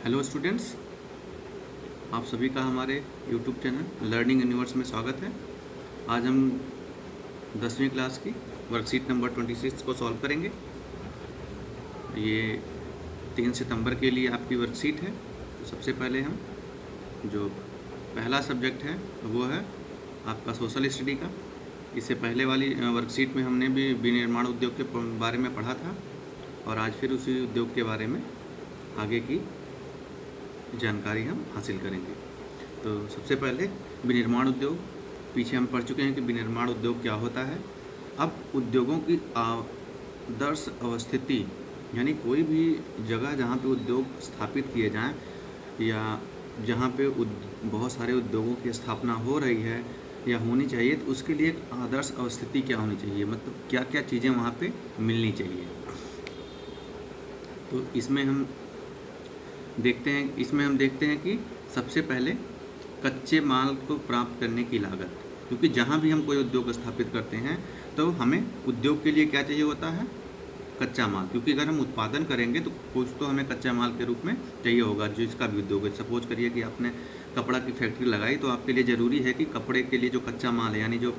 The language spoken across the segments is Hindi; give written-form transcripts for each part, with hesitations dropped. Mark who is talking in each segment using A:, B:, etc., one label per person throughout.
A: हेलो स्टूडेंट्स, आप सभी का हमारे यूट्यूब चैनल लर्निंग यूनिवर्स में स्वागत है। आज हम 10वीं क्लास की वर्कशीट नंबर 26 को सॉल्व करेंगे। ये 3 सितंबर के लिए आपकी वर्कशीट है। तो सबसे पहले हम जो पहला सब्जेक्ट है वो है आपका सोशल स्टडी का। इससे पहले वाली वर्कशीट में हमने भी विनिर्माण उद्योग के बारे में पढ़ा था और आज फिर उसी उद्योग के बारे में आगे की जानकारी हम हासिल करेंगे। तो सबसे पहले विनिर्माण उद्योग, पीछे हम पढ़ चुके हैं कि विनिर्माण उद्योग क्या होता है। अब उद्योगों की आदर्श अवस्थिति, यानी कोई भी जगह जहाँ पे उद्योग स्थापित किए जाएं या जहाँ पे बहुत सारे उद्योगों की स्थापना हो रही है या होनी चाहिए, तो उसके लिए एक आदर्श अवस्थिति क्या होनी चाहिए, मतलब क्या क्या चीज़ें वहाँ पे मिलनी चाहिए। तो इसमें हम देखते हैं कि सबसे पहले कच्चे माल को प्राप्त करने की लागत, क्योंकि जहाँ भी हम कोई उद्योग स्थापित करते हैं तो हमें उद्योग के लिए क्या चाहिए होता है, कच्चा माल। क्योंकि अगर हम उत्पादन करेंगे तो कुछ तो हमें कच्चा माल के रूप में चाहिए होगा। जिसका भी उद्योग है, सपोज करिए कि आपने कपड़ा की फैक्ट्री लगाई, तो आपके लिए ज़रूरी है कि कपड़े के लिए जो कच्चा माल है, यानी जो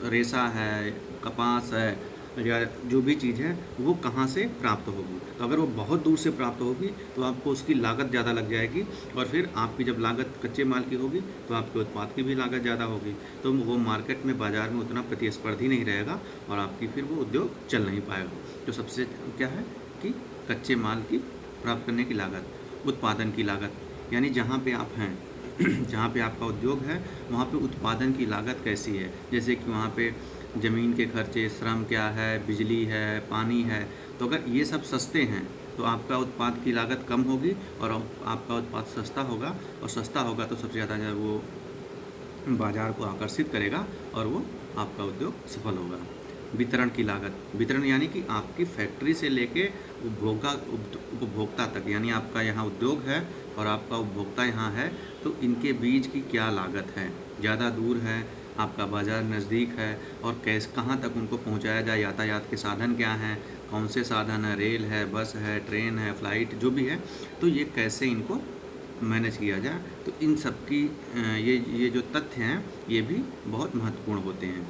A: रेशा है, कपास है या जो भी चीज़ है, वो कहाँ से प्राप्त होगी। तो अगर वो बहुत दूर से प्राप्त होगी तो आपको उसकी लागत ज़्यादा लग जाएगी, और फिर आपकी जब लागत कच्चे माल की होगी तो आपके उत्पाद की भी लागत ज़्यादा होगी, तो वो मार्केट में, बाज़ार में उतना प्रतिस्पर्धी नहीं रहेगा और आपकी फिर वो उद्योग चल नहीं पाएगा। तो सबसे क्या है कि कच्चे माल की प्राप्त करने की लागत, उत्पादन की लागत, यानी जहाँ पे आप हैं जहाँ पे आपका उद्योग है वहाँ पे उत्पादन की लागत कैसी है। जैसे कि वहाँ पे ज़मीन के खर्चे, श्रम क्या है, बिजली है, पानी है। तो अगर ये सब सस्ते हैं तो आपका उत्पाद की लागत कम होगी और आपका उत्पाद सस्ता होगा, और सस्ता होगा तो सबसे ज़्यादा वो बाज़ार को आकर्षित करेगा और वो आपका उद्योग सफल होगा। वितरण की लागत, वितरण यानी कि आपकी फैक्ट्री से लेके उपभोक्ता तक, यानी आपका यहाँ उद्योग है और आपका उपभोक्ता यहाँ है, तो इनके बीच की क्या लागत है। ज़्यादा दूर है, आपका बाज़ार नज़दीक है, और कहाँ तक उनको पहुँचाया जाए, यातायात के साधन क्या हैं, कौन से साधन है, रेल है, बस है, ट्रेन है, फ्लाइट, जो भी है, तो ये कैसे इनको मैनेज किया जाए। तो इन सब की ये जो तथ्य हैं ये भी बहुत महत्वपूर्ण होते हैं।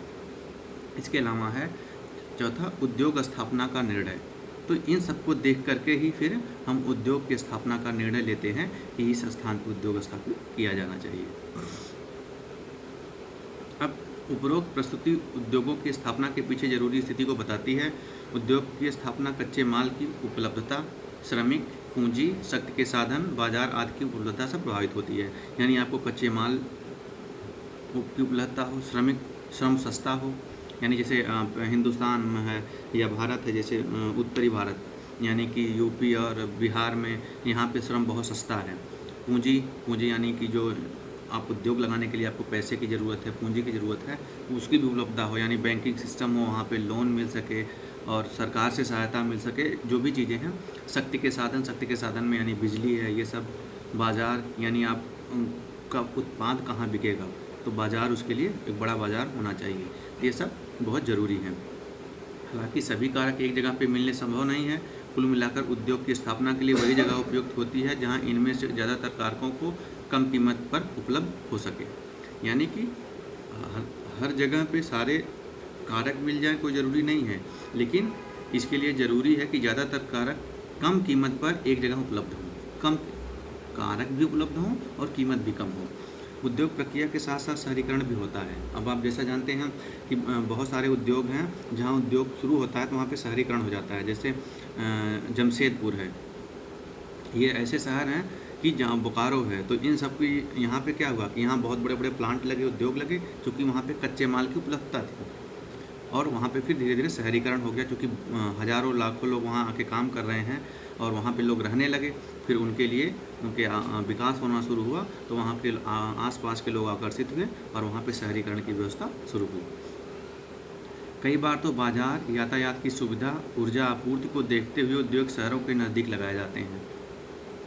A: इसके अलावा है चौथा, उद्योग स्थापना का निर्णय। तो इन सबको देख करके ही फिर हम उद्योग की स्थापना का निर्णय लेते हैं कि इस स्थान पर उद्योग स्थापित किया जाना चाहिए। अब उपरोक्त प्रस्तुति उद्योगों की स्थापना के पीछे जरूरी स्थिति को बताती है। उद्योग की स्थापना कच्चे माल की उपलब्धता, श्रमिक, पूंजी, शक्ति के साधन, बाजार आदि की उपलब्धता से प्रभावित होती है। यानी आपको कच्चे माल की उपलब्धता हो, श्रम सस्ता हो, यानी जैसे हिंदुस्तान में है या भारत है, जैसे उत्तरी भारत यानी कि यूपी और बिहार में, यहाँ पे श्रम बहुत सस्ता है। पूंजी यानी कि जो आप उद्योग लगाने के लिए आपको पैसे की ज़रूरत है, पूंजी की ज़रूरत है, उसकी भी उपलब्धता हो, यानी बैंकिंग सिस्टम हो, वहाँ पे लोन मिल सके और सरकार से सहायता मिल सके, जो भी चीज़ें हैं। शक्ति के साधन में यानी बिजली है, ये सब। बाज़ार यानी आपका उत्पाद कहाँ बिकेगा, तो बाज़ार, उसके लिए एक बड़ा बाज़ार होना चाहिए। ये सब बहुत ज़रूरी है। हालांकि सभी कारक एक जगह पे मिलने संभव नहीं है। कुल मिलाकर उद्योग की स्थापना के लिए वही जगह उपयुक्त होती है जहां इनमें से ज़्यादातर कारकों को कम कीमत पर उपलब्ध हो सके। यानी कि हर जगह पे सारे कारक मिल जाए कोई ज़रूरी नहीं है, लेकिन इसके लिए ज़रूरी है कि ज़्यादातर कारक कम कीमत पर एक जगह उपलब्ध हों, कम कारक भी उपलब्ध हों और कीमत भी कम हो। उद्योग प्रक्रिया के साथ साथ शहरीकरण भी होता है। अब आप जैसा जानते हैं कि बहुत सारे उद्योग हैं, जहाँ उद्योग शुरू होता है तो वहाँ पे शहरीकरण हो जाता है। जैसे जमशेदपुर है, ये ऐसे शहर हैं कि जहाँ बोकारो है, तो इन सब की यहाँ पे क्या हुआ कि यहाँ बहुत बड़े बड़े प्लांट लगे, उद्योग लगे, क्योंकि वहाँ पे कच्चे माल की उपलब्धता थी, और वहाँ पे फिर धीरे धीरे शहरीकरण हो गया, क्योंकि हज़ारों लाखों लोग वहाँ आके काम कर रहे हैं और वहाँ पे लोग रहने लगे। फिर उनके लिए उनके विकास होना शुरू हुआ, तो वहाँ के आसपास के लोग आकर्षित हुए और वहाँ पे शहरीकरण की व्यवस्था शुरू हुई। कई बार तो बाजार, यातायात की सुविधा, ऊर्जा आपूर्ति को देखते हुए उद्योग शहरों के नज़दीक लगाए जाते हैं।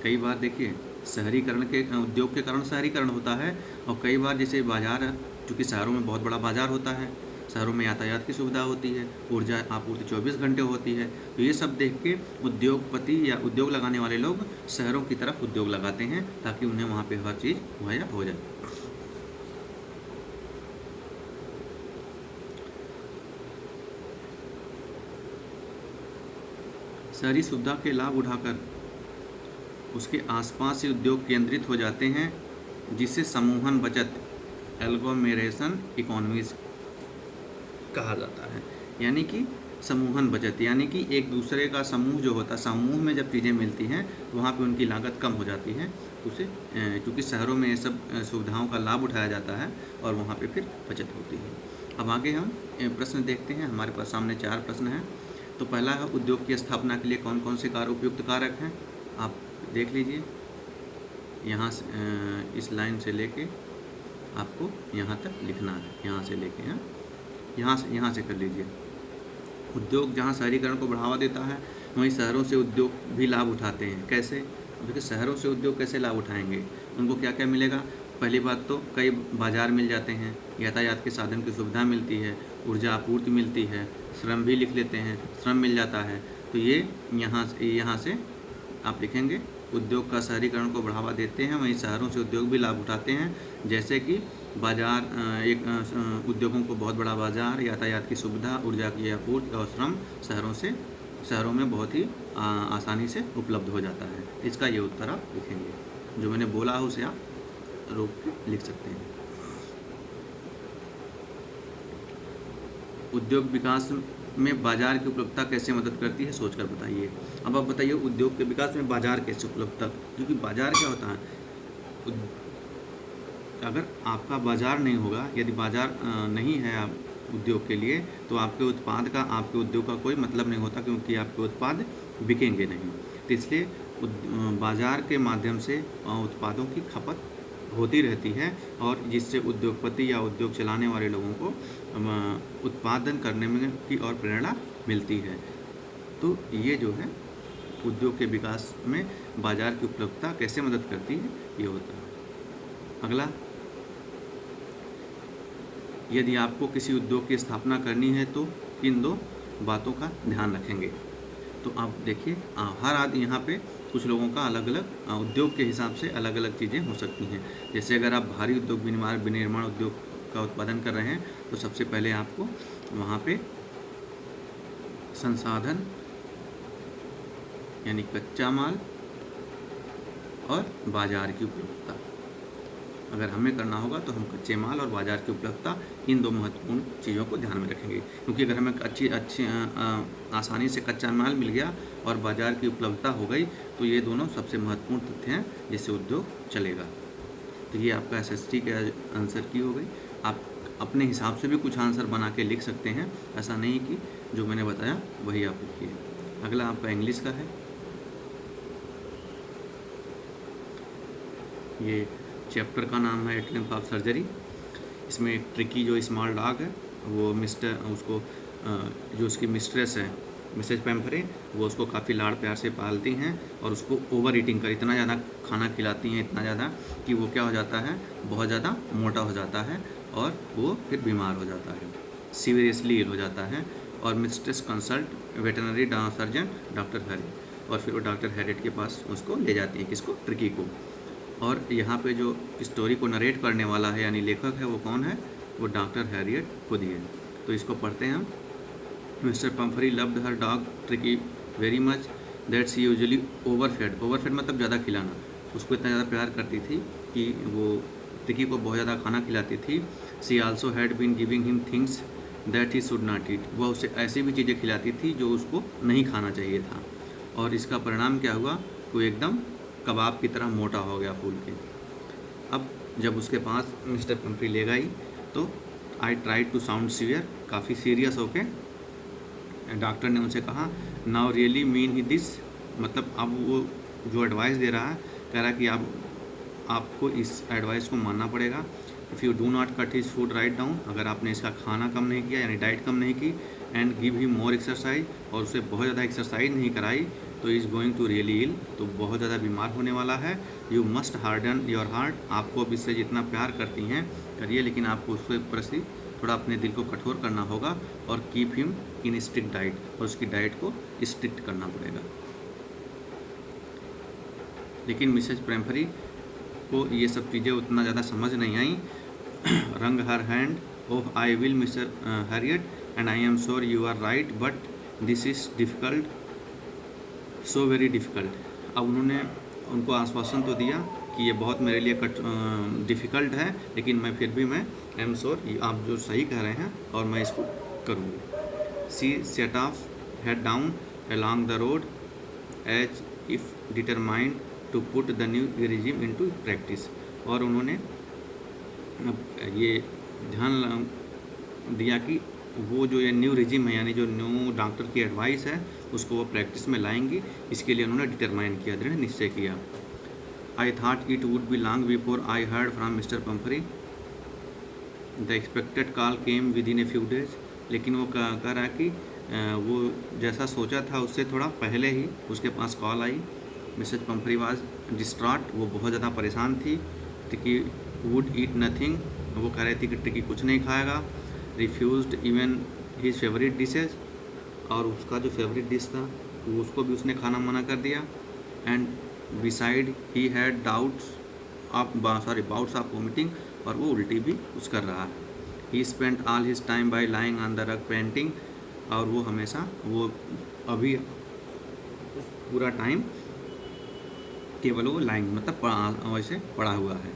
A: कई बार देखिए, शहरीकरण के उद्योग के कारण शहरीकरण होता है, और कई बार जैसे बाज़ार, चूँकि शहरों में बहुत बड़ा बाज़ार होता है, शहरों में यातायात की सुविधा होती है, ऊर्जा आपूर्ति 24 घंटे होती है। तो ये सब देख के उद्योगपति या उद्योग लगाने वाले लोग शहरों की तरफ उद्योग लगाते हैं ताकि उन्हें वहाँ पे हर चीज़ मुहैया हो जाए। शहरी सुविधा के लाभ उठाकर उसके आसपास से उद्योग केंद्रित हो जाते हैं, जिसे समूहन बचत एग्लोमेरेशन इकोनॉमीज कहा जाता है। यानी कि समूहन बचत, यानी कि एक दूसरे का समूह जो होता है, समूह में जब चीज़ें मिलती हैं तो वहाँ पे उनकी लागत कम हो जाती है। उसे क्योंकि शहरों में ये सब सुविधाओं का लाभ उठाया जाता है और वहाँ पे फिर बचत होती है। अब आगे हम प्रश्न देखते हैं। हमारे पास सामने 4 प्रश्न हैं। तो पहला है, उद्योग की स्थापना के लिए कौन कौन से कार्य उपयुक्त कारक हैं। आप देख लीजिए, यहाँ से इस लाइन से लेके आपको यहाँ तक लिखना है, यहाँ से लेके यहाँ से कर लीजिए। उद्योग जहाँ शहरीकरण को बढ़ावा देता है, वहीं शहरों से उद्योग भी लाभ उठाते हैं। कैसे? देखिए, शहरों से उद्योग कैसे लाभ उठाएंगे, उनको क्या क्या मिलेगा। पहली बात तो कई बाज़ार मिल जाते हैं, यातायात के साधन की सुविधा मिलती है, ऊर्जा आपूर्ति मिलती है, श्रम भी लिख लेते हैं, श्रम मिल जाता है। तो ये यहाँ से आप लिखेंगे, उद्योग का शहरीकरण को बढ़ावा देते हैं, वहीं शहरों से उद्योग भी लाभ उठाते हैं। जैसे कि बाज़ार, एक उद्योगों को बहुत बड़ा बाज़ार, यातायात की सुविधा, ऊर्जा की आपूर्ति और श्रम शहरों में बहुत ही आसानी से उपलब्ध हो जाता है। इसका ये उत्तर आप लिखेंगे। जो मैंने बोला है उसे आप रोक के लिख सकते हैं। उद्योग विकास में बाजार की उपलब्धता कैसे मदद करती है, सोचकर बताइए। अब आप बताइए, उद्योग के विकास में बाजार कैसे उपलब्धता, क्योंकि बाजार क्या होता है, अगर आपका बाजार नहीं होगा, यदि बाजार नहीं है आप उद्योग के लिए, तो आपके उत्पाद का, आपके उद्योग का कोई मतलब नहीं होता, क्योंकि आपके उत्पाद बिकेंगे नहीं। तो इसलिए बाजार के माध्यम से उत्पादों की खपत होती रहती है और जिससे उद्योगपति या उद्योग चलाने वाले लोगों को उत्पादन करने में की और प्रेरणा मिलती है। तो ये जो है उद्योग के विकास में बाजार की उपलब्धता कैसे मदद करती है, ये होता है। अगला, यदि आपको किसी उद्योग की स्थापना करनी है तो इन 2 बातों का ध्यान रखेंगे। तो आप देखिए, हर आदमी यहाँ पे कुछ लोगों का अलग अलग उद्योग के हिसाब से अलग अलग चीज़ें हो सकती हैं। जैसे अगर आप भारी उद्योग विनिर्माण उद्योग का उत्पादन कर रहे हैं तो सबसे पहले आपको वहाँ पे संसाधन यानी कच्चा माल और बाजार की उपलब्धता, अगर हमें करना होगा तो हम कच्चे माल और बाज़ार की उपलब्धता, इन 2 महत्वपूर्ण चीज़ों को ध्यान में रखेंगे। क्योंकि अगर हमें अच्छी आसानी से कच्चा माल मिल गया और बाज़ार की उपलब्धता हो गई तो ये दोनों सबसे महत्वपूर्ण तथ्य हैं जिससे उद्योग चलेगा। तो ये आपका SST के आंसर की हो गई। आप अपने हिसाब से भी कुछ आंसर बना के लिख सकते हैं, ऐसा नहीं कि जो मैंने बताया वही आप लिखिए। अगला आपका इंग्लिश का है। ये चैप्टर का नाम है ट्रिम्फ ऑफ सर्जरी। इसमें एक ट्रिकी जो स्मॉल डॉग है, वो जो उसकी मिस्ट्रेस है, मिसेज पैम्फरे, वो उसको काफ़ी लाड़ प्यार से पालती हैं और उसको ओवर ईटिंग कर इतना ज़्यादा खाना खिलाती हैं, इतना ज़्यादा कि वो क्या हो जाता है, बहुत ज़्यादा मोटा हो जाता है और वो फिर बीमार हो जाता है, सीरियसली इल हो जाता है। और mistress consult veterinary surgeon doctor Harriet, और फिर वो डॉक्टर हैरियट के पास उसको ले जाती है, किसको, ट्रिकी को। और यहाँ पे जो स्टोरी को नरेट करने वाला है यानी लेखक है, वो कौन है, वो डॉक्टर हैरियट खुद ही है। तो इसको पढ़ते हैं हम। Mister Pumphrey loved her dog Tricki very much that she usually overfed मतलब ज़्यादा खिलाना, उसको इतना ज़्यादा प्यार करती थी कि वो ट्रिकी को बहुत ज़्यादा खाना खिलाती थी। She also had been giving him things that he should not eat, वह उसे ऐसी भी चीज़ें खिलाती थी जो उसको नहीं खाना चाहिए था। और इसका परिणाम क्या हुआ, वो एकदम कबाब की तरह मोटा हो गया फूल के। अब जब उसके पास मिस्टर पम्फरी ले गई तो I try to sound severe, काफ़ी सीरियस होके डॉक्टर ने उनसे कहा, now really mean he this, मतलब अब वो जो एडवाइस दे रहा है, कह रहा है कि आपको इस एडवाइस को मानना पड़ेगा। If you do not cut his food write down, अगर आपने इसका खाना कम नहीं किया यानी डाइट कम नहीं की, and give he more exercise, और उसे बहुत ज़्यादा एक्सरसाइज नहीं कराई, तो इज़ गोइंग टू रियली इल, तो बहुत ज़्यादा बीमार होने वाला है। You must harden your heart, आपको अब इससे जितना प्यार करती हैं करिए, लेकिन आपको उसके प्रति थोड़ा अपने दिल को कठोर करना होगा और keep him in strict diet, और उसकी डाइट को स्ट्रिक्ट करना पड़ेगा। लेकिन मिसेज प्रेमफरी को ये सब चीज़ें उतना ज़्यादा समझ नहीं आई। Wrung her hand, oh I will mister Harriet and I am sure you are right but this is difficult, so very difficult. अब उन्होंने उनको आश्वासन तो दिया कि ये बहुत मेरे लिए डिफ़िकल्ट है, लेकिन मैं फिर भी मैं आई एम श्योर आप जो सही कह रहे हैं और मैं इसको करूँगी। She set off head down along the road as if determined to put the new regime into practice। और उन्होंने ये ध्यान दिया कि वो जो ये न्यू रिजिम है, यानी जो न्यू डॉक्टर की एडवाइस है, उसको वो प्रैक्टिस में लाएंगी। इसके लिए उन्होंने डिटरमाइन किया, दृढ़ निश्चय किया। I thought it would be long before I heard from Mister Pumphrey, the expected call came within a few days. लेकिन वो कह रहा है कि वो जैसा सोचा था उससे थोड़ा पहले ही उसके पास कॉल आई। मिसेज पंफरी वाज डिस्ट्रॉट, वो बहुत ज़्यादा परेशान थी। टिकी वुड ईट नथिंग, वो कह रही थी कि टिकी कुछ नहीं खाएगा। Refused even his favourite dishes, और उसका जो फेवरेट डिश था वो उसको भी उसने खाना मना कर दिया। And beside he had bouts of vomiting, और वो उल्टी भी कुछ कर रहा है। He spend all his time by lying on the rug panting, और वो हमेशा वो अभी पूरा टाइम केवल वो लाइंग मतलब वैसे पड़ा हुआ है।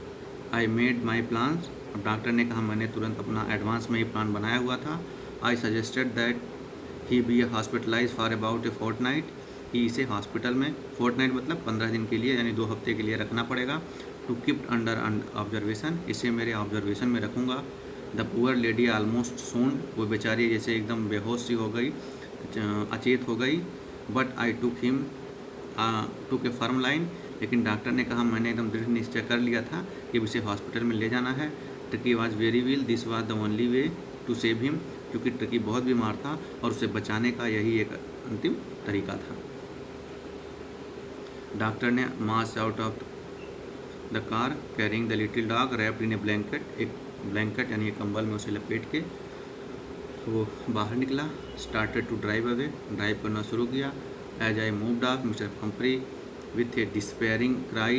A: आई मेड माई प्लान्स, अब डॉक्टर ने कहा मैंने तुरंत अपना एडवांस में ही प्लान बनाया हुआ था। I suggested that he be hospitalise for about a fortnight, कि इसे हॉस्पिटल में फोर्टनाइट मतलब 15 दिन के लिए यानी 2 हफ्ते के लिए रखना पड़ेगा। टू कीप अंडर ऑब्जर्वेशन, इसे मेरे ऑब्जर्वेशन में रखूँगा। द पुअर लेडी आलमोस्ट सून, वो बेचारी जैसे एकदम बेहोश सी हो गई, अचेत हो गई। But I took A firm line, लेकिन डॉक्टर ने कहा मैंने एकदम दृढ़ निश्चय कर लिया था कि इसे हॉस्पिटल में ले जाना है। Tricki was very will, this was the only way to save him, क्योंकि ट्रिकी बहुत बीमार था और उसे बचाने का यही एक अंतिम तरीका था। डॉक्टर ने march out of the car carrying the little dog wrapped in a blanket, एक ब्लैंकेट यानी एक कंबल में उसे लपेट के वो बाहर निकला। Started to drive away, drive करना शुरू किया। As I moved off Mister Pumphrey with a despairing cry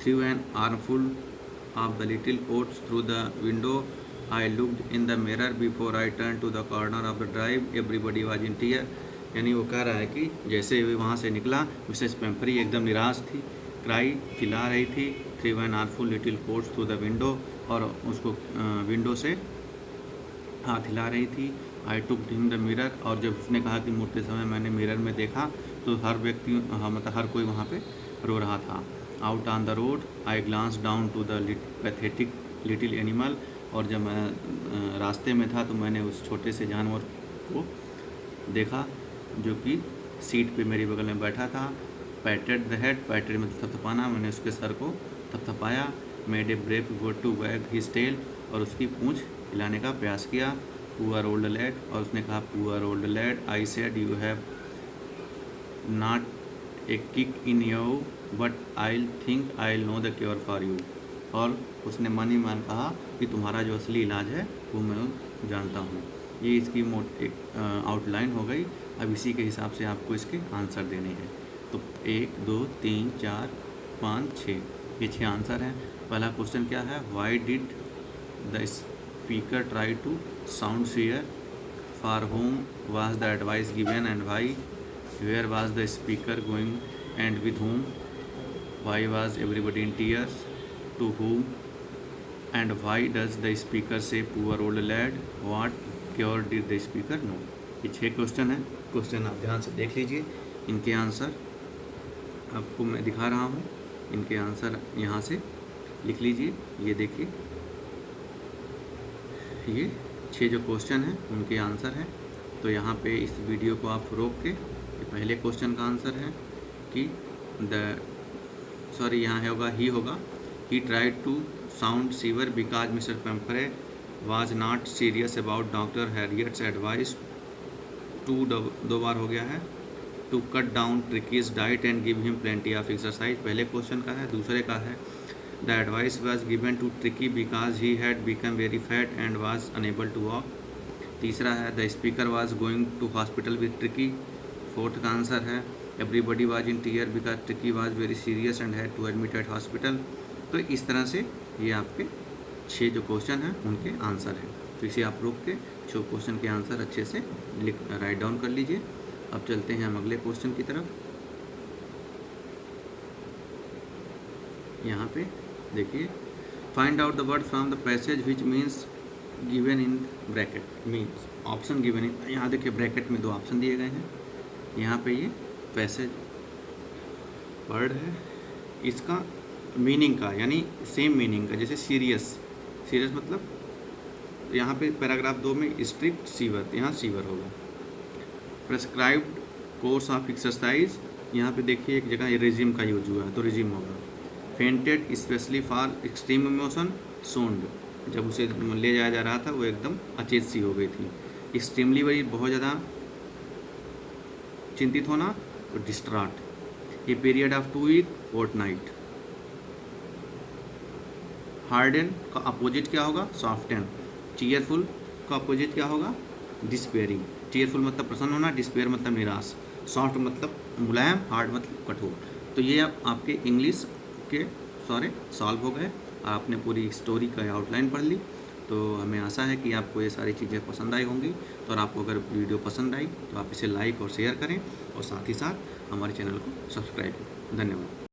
A: threw an armful of the little coats through the window. I looked in the mirror before I turned to the corner of the drive. Everybody was in tears। यानी वो कह रहा है कि जैसे ही वहाँ से निकला मिसेस पेम्फरी एकदम निराश थी, क्राई चिल्ला रही थी। Through an armful little quotes through the window, और उसको विंडो से हाथ हिला रही थी। आई टुक हिम द मिरर, और जब उसने कहा कि मुड़ते समय मैंने मिरर में देखा तो हर व्यक्ति मतलब हर कोई वहाँ पे रो रहा था। Out on the road I glance down to the pathetic little animal, और जब मैं रास्ते में था तो मैंने उस छोटे से जानवर को देखा जो कि सीट पे मेरे बगल में बैठा था। पैटेड द हेड, पैटेड में थपथपाना, मैंने उसके सर को थपथपाया। Made a brave go to wag his tail, और उसकी पूँछ हिलाने का प्रयास किया। पुअर ओल्ड लैड, और उसने कहा poor old lad, I said you have not a kick in you but I think I know the cure for you. और उसने मन ही मन कहा कि तुम्हारा जो असली इलाज है वो मैं जानता हूँ। ये इसकी एक आउटलाइन हो गई। अब इसी के हिसाब से आपको इसके आंसर देने हैं। तो 1 2 3 4 5 6, ये 6 आंसर हैं। पहला क्वेश्चन क्या है, why did the speaker try to sound fair, for whom was the advice given and why, where was the speaker going and with whom, why was everybody in tears, to whom and why does the speaker say poor old lad, what cure did the speaker know। ये 6 क्वेश्चन हैं। क्वेश्चन आप ध्यान से देख लीजिए, इनके आंसर आपको मैं दिखा रहा हूँ। इनके आंसर यहाँ से लिख लीजिए। ये देखिए, ये 6 जो क्वेश्चन हैं उनके आंसर हैं। तो यहाँ पे इस वीडियो को आप रोक के, ये पहले क्वेश्चन का आंसर है कि यहाँ होगा he tried to sound severe because Mr. Pumphrey was not serious about Dr. Harriet's advice। 2 2 बार हो गया है। To cut down Tricki's diet and give him plenty of exercise, पहले क्वेश्चन का है। दूसरे का है the advice was given to Tricki because he had become very fat and was unable to walk. तीसरा है the speaker was going to hospital with Tricki. Fourth का आंसर है everybody was in tear because Tricki was very serious and had to admit at hospital. तो इस तरह से ये आपके 6 जो क्वेश्चन हैं उनके आंसर हैं। तो इसे आप रोक के 6 क्वेश्चन के आंसर अच्छे से राइट डाउन कर लीजिए। अब चलते हैं हम अगले क्वेश्चन की तरफ। यहाँ पे देखिए, find out the word from the passage which means given in bracket, means option given in, यहाँ देखिए ब्रैकेट में 2 ऑप्शन दिए गए हैं। यहाँ पे ये पैसेज वर्ड है, इसका मीनिंग का यानी सेम मीनिंग का, जैसे सीरियस, सीरियस मतलब यहाँ पे पैराग्राफ 2 में स्ट्रिक्ट सीवर, यहाँ सीवर होगा। प्रेस्क्राइब्ड कोर्स ऑफ एक्सरसाइज, यहाँ पे देखिए एक जगह रिजिम का यूज हुआ है तो रिजिम होगा। Fainted specially for extreme emotion, swooned, जब उसे ले जाया जा रहा था वो एकदम अचेत सी हो गई थी। एक्सट्रीमली वही बहुत ज़्यादा चिंतित होना, तो distraught. A period of 2 week, fortnight. Harden का अपोजिट क्या होगा, सॉफ्टन। चीयरफुल का अपोजिट क्या होगा, डिस्पेयरिंग। चीयरफुल मतलब प्रसन्न होना, डिस्पेयर मतलब निराश, सॉफ्ट मतलब मुलायम, हार्ड मतलब कठोर। तो ये आपके इंग्लिश के सारे सॉल्व हो गए और आपने पूरी स्टोरी का आउटलाइन पढ़ ली। तो हमें आशा है कि आपको ये सारी चीज़ें पसंद आई होंगी। तो और आपको अगर वीडियो पसंद आई तो आप इसे लाइक और शेयर करें और साथ ही साथ हमारे चैनल को सब्सक्राइब करें। धन्यवाद।